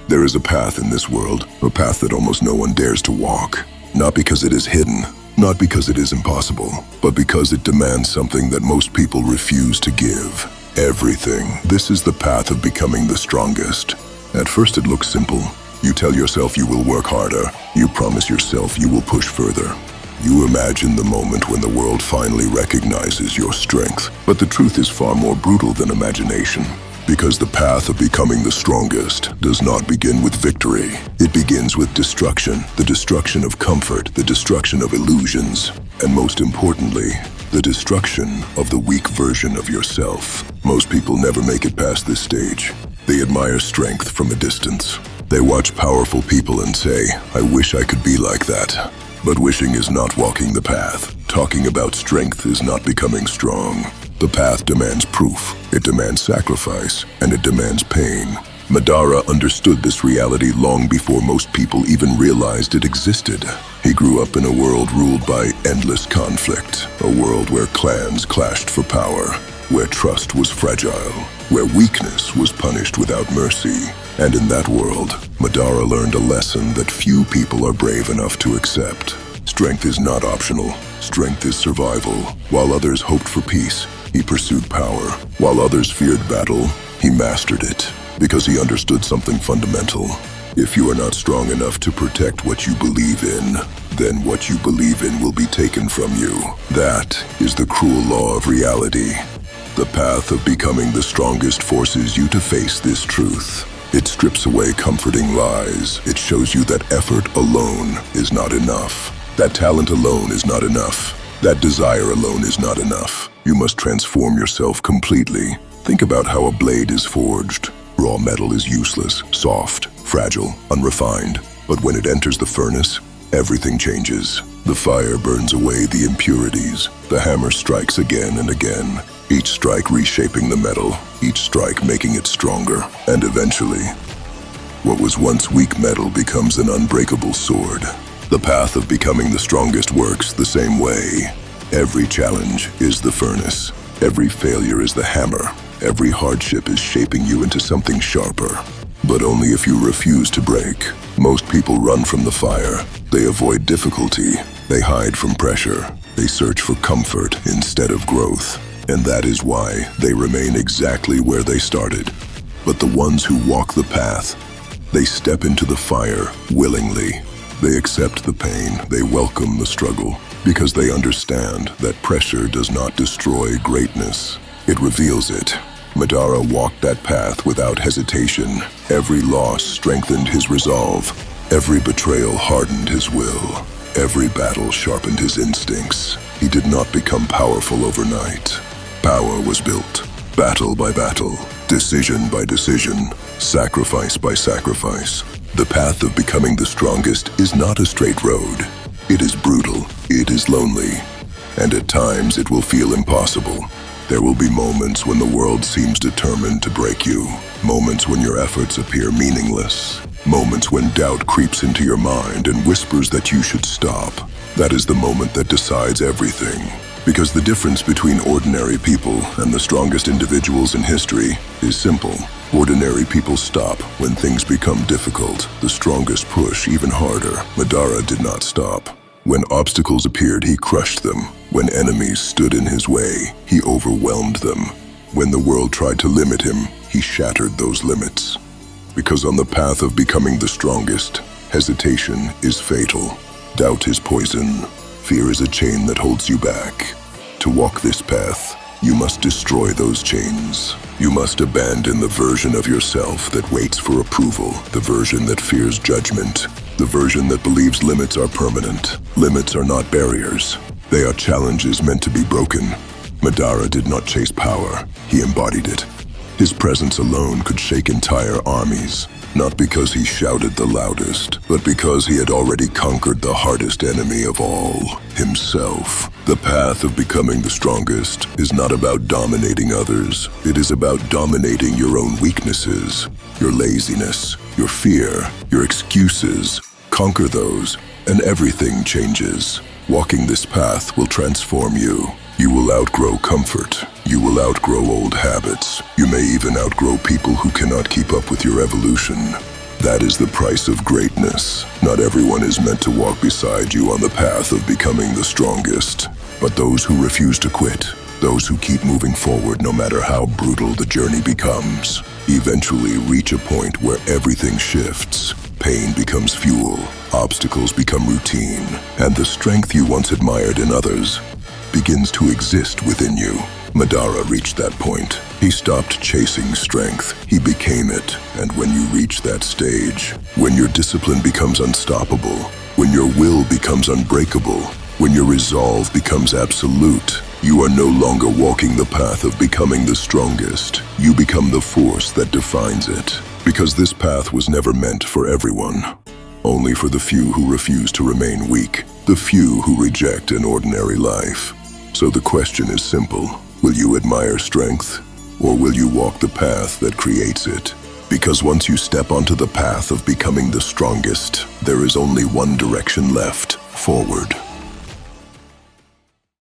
There is a path in this world, a path that almost no one dares to walk. Not because it is hidden, not because it is impossible, but because it demands something that most people refuse to give. Everything. This is the path of becoming the strongest. At first it looks simple. You tell yourself you will work harder. You promise yourself you will push further. You imagine the moment when the world finally recognizes your strength. But the truth is far more brutal than imagination. Because the path of becoming the strongest does not begin with victory. It begins with destruction, the destruction of comfort, the destruction of illusions, and most importantly, the destruction of the weak version of yourself. Most people never make it past this stage. They admire strength from a distance. They watch powerful people and say, "I wish I could be like that." But wishing is not walking the path. Talking about strength is not becoming strong. The path demands proof, it demands sacrifice, and it demands pain. Madara understood this reality long before most people even realized it existed. He grew up in a world ruled by endless conflict, a world where clans clashed for power, where trust was fragile, where weakness was punished without mercy. And in that world, Madara learned a lesson that few people are brave enough to accept. Strength is not optional. Strength is survival. While others hoped for peace, he pursued power. While others feared battle, he mastered it. Because he understood something fundamental. If you are not strong enough to protect what you believe in, then what you believe in will be taken from you. That is the cruel law of reality. The path of becoming the strongest forces you to face this truth. It strips away comforting lies. It shows you that effort alone is not enough. That talent alone is not enough. That desire alone is not enough. You must transform yourself completely. Think about how a blade is forged. Raw metal is useless, soft, fragile, unrefined. But when it enters the furnace, everything changes. The fire burns away the impurities. The hammer strikes again and again. Each strike reshaping the metal, each strike making it stronger. And eventually, what was once weak metal becomes an unbreakable sword. The path of becoming the strongest works the same way. Every challenge is the furnace. Every failure is the hammer. Every hardship is shaping you into something sharper. But only if you refuse to break. Most people run from the fire. They avoid difficulty. They hide from pressure. They search for comfort instead of growth. And that is why they remain exactly where they started. But the ones who walk the path, they step into the fire willingly. They accept the pain, they welcome the struggle, because they understand that pressure does not destroy greatness. It reveals it. Madara walked that path without hesitation. Every loss strengthened his resolve. Every betrayal hardened his will. Every battle sharpened his instincts. He did not become powerful overnight. Power was built, battle by battle, decision by decision, sacrifice by sacrifice. The path of becoming the strongest is not a straight road. It is brutal, it is lonely, and at times it will feel impossible. There will be moments when the world seems determined to break you, moments when your efforts appear meaningless, moments when doubt creeps into your mind and whispers that you should stop. That is the moment that decides everything. Because the difference between ordinary people and the strongest individuals in history is simple. Ordinary people stop when things become difficult. The strongest push even harder. Madara did not stop. When obstacles appeared, he crushed them. When enemies stood in his way, he overwhelmed them. When the world tried to limit him, he shattered those limits. Because on the path of becoming the strongest, hesitation is fatal. Doubt is poison. Fear is a chain that holds you back. To walk this path, you must destroy those chains. You must abandon the version of yourself that waits for approval, the version that fears judgment, the version that believes limits are permanent. Limits are not barriers. They are challenges meant to be broken. Madara did not chase power, he embodied it. His presence alone could shake entire armies. Not because he shouted the loudest, but because he had already conquered the hardest enemy of all, himself. The path of becoming the strongest is not about dominating others. It is about dominating your own weaknesses, your laziness, your fear, your excuses. Conquer those, and everything changes. Walking this path will transform you. You will outgrow comfort. You will outgrow old habits. You may even outgrow people who cannot keep up with your evolution. That is the price of greatness. Not everyone is meant to walk beside you on the path of becoming the strongest. But those who refuse to quit, those who keep moving forward no matter how brutal the journey becomes, eventually reach a point where everything shifts. Pain becomes fuel, obstacles become routine, and the strength you once admired in others begins to exist within you. Madara reached that point. He stopped chasing strength. He became it. And when you reach that stage, when your discipline becomes unstoppable, when your will becomes unbreakable, when your resolve becomes absolute, you are no longer walking the path of becoming the strongest. You become the force that defines it. Because this path was never meant for everyone. Only for the few who refuse to remain weak, the few who reject an ordinary life. So the question is simple. Will you admire strength, or will you walk the path that creates it? Because once you step onto the path of becoming the strongest, there is only one direction left: forward.